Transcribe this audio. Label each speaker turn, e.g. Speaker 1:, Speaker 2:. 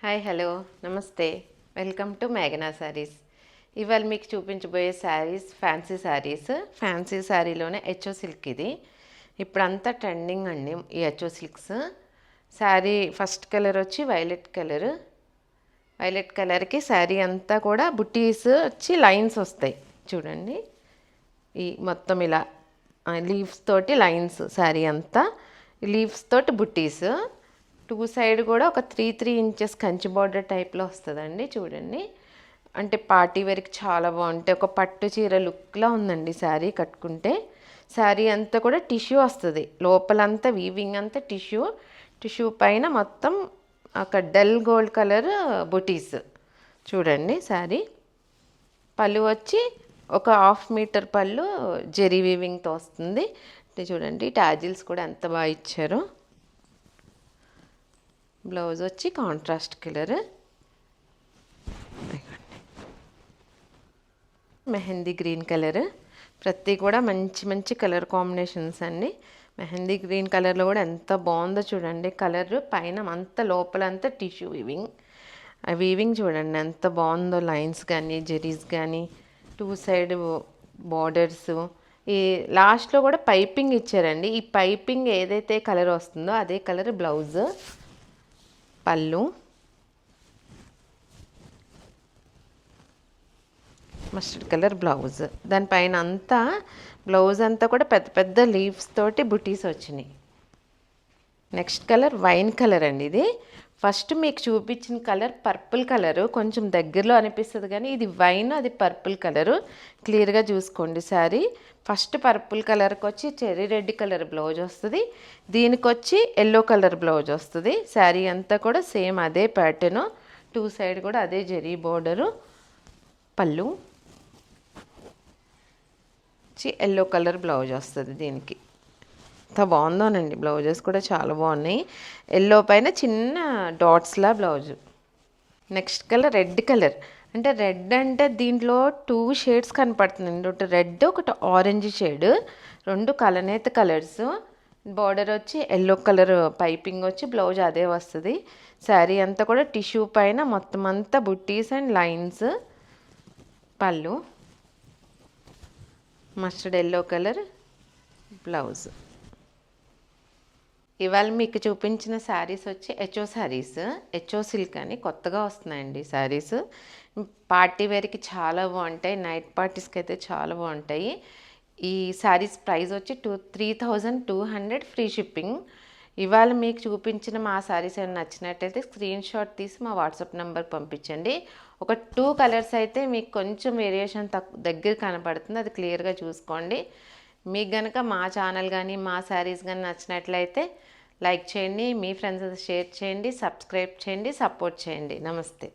Speaker 1: Hi hello నమస్తే welcome to మేఘనా శారీస్. ఇవాళ మీకు చూపించబోయే శారీస్ ఫ్యాన్సీ శారీలోనే హెచ్ఓ సిల్క్. ఇది ఇప్పుడంతా ట్రెండింగ్ అండి ఈ HO silks. Sari first colour వచ్చి వైలెట్ కలర్కి శారీ అంతా కూడా బుట్టీస్ వచ్చి లైన్స్ వస్తాయి చూడండి. ఈ మొత్తం ఇలా లీవ్స్ తోటి లైన్స్, శారీ అంతా లీవ్స్ తోటి బుట్టీస్. టూ సైడ్ కూడా ఒక 3 ఇంచెస్ కంచి బార్డర్ టైప్లో వస్తుందండి చూడండి. అంటే పార్టీ వేర్కి చాలా బాగుంటాయి. ఒక పట్టు చీర లుక్లా ఉందండి శారీ కట్టుకుంటే. శారీ అంతా కూడా టిష్యూ వస్తుంది, లోపలంతా వీవింగ్ అంతా టిష్యూ పైన మొత్తం ఒక డల్ గోల్డ్ కలర్ బుటీస్ చూడండి. శారీ పళ్ళు వచ్చి ఒక 1/2 మీటర్ పళ్ళు జెరీ వీవింగ్తో వస్తుంది. చూడండి టాజిల్స్ కూడా ఎంత బాగా ఇచ్చారు. బ్లౌజ్ వచ్చి contrast colour, mehndi green colour. ప్రతి కూడా మంచి మంచి కలర్ కాంబినేషన్స్ అండి. మెహందీ గ్రీన్ కలర్లో కూడా ఎంత బాగుందో చూడండి. కలర్ పైన అంత లోపలంతా టిష్యూ వీవింగ్. ఆ వీవింగ్ చూడండి ఎంత బాగుందో. లైన్స్ కానీ జెరీస్ కానీ, టూ సైడ్ బార్డర్స్. ఈ లాస్ట్లో కూడా పైపింగ్ ఇచ్చారండి. ఈ పైపింగ్ ఏదైతే కలర్ వస్తుందో అదే కలర్ బ్లౌజ్. పళ్ళు మస్టర్డ్ కలర్ బ్లౌజ్. దానిపైన అంతా బ్లౌజ్ అంతా కూడా పెద్ద పెద్ద లీవ్స్ తోటి బుటీస్ వచ్చినాయి. నెక్స్ట్ కలర్ వైన్ కలర్ అండి. ఇది ఫస్ట్ మీకు చూపించిన కలర్ పర్పుల్ కలరు, కొంచెం దగ్గరలో అనిపిస్తుంది కానీ ఇది వైన్, అది పర్పుల్ కలరు. క్లియర్గా చూసుకోండి. శారీ ఫస్ట్ పర్పుల్ కలర్కి వచ్చి చెర్రీ రెడ్ కలర్ బ్లౌజ్ వస్తుంది, దీనికి వచ్చి ఎల్లో కలర్ బ్లౌజ్ వస్తుంది. శారీ అంతా కూడా సేమ్ అదే ప్యాటర్ను, టూ సైడ్ కూడా అదే జెరీ బోర్డరు. పళ్ళు వచ్చి ఎల్లో కలర్ బ్లౌజ్ వస్తుంది. దీనికి ఎంత బాగుందోనండి. బ్లౌజెస్ కూడా చాలా బాగున్నాయి. ఎల్లో పైన చిన్న డాట్స్లా blouse. Next colour red colour. అంటే రెడ్ అంటే దీంట్లో 2 షేడ్స్ కనపడుతుందండి. ఒకటి రెడ్, ఒకటి ఆరెంజ్ షేడ్, రెండు కలనేత కలర్స్. బార్డర్ వచ్చి ఎల్లో కలర్ పైపింగ్ వచ్చి బ్లౌజ్ అదే వస్తుంది. శారీ అంతా కూడా టిష్యూ పైన మొత్తం అంతా బుట్టీస్ అండ్ లైన్స్. పళ్ళు మస్టర్డ్ ఎల్లో కలర్ బ్లౌజ్. ఇవాళ మీకు చూపించిన శారీస్ వచ్చి హెచ్ఓ సిల్క్ అని కొత్తగా వస్తున్నాయండి శారీస్. పార్టీ వేర్కి చాలా బాగుంటాయి, నైట్ పార్టీస్కి అయితే చాలా బాగుంటాయి. ఈ శారీస్ ప్రైస్ వచ్చి 3200 ఫ్రీ షిప్పింగ్. ఇవాళ మీకు చూపించిన మా శారీస్ ఏమైనా నచ్చినట్టయితే స్క్రీన్ షాట్ తీసి మా వాట్సాప్ నెంబర్కి పంపించండి. ఒక 2 కలర్స్ అయితే మీకు కొంచెం వేరియేషన్ దగ్గర కనపడుతుంది, అది క్లియర్గా చూసుకోండి. మీకు కనుక మా ఛానల్ కానీ మా శారీస్ కానీ నచ్చినట్లయితే లైక్ చేయండి, మీ ఫ్రెండ్స్ షేర్ చేయండి, సబ్స్క్రైబ్ చేయండి, సపోర్ట్ చేయండి. నమస్తే.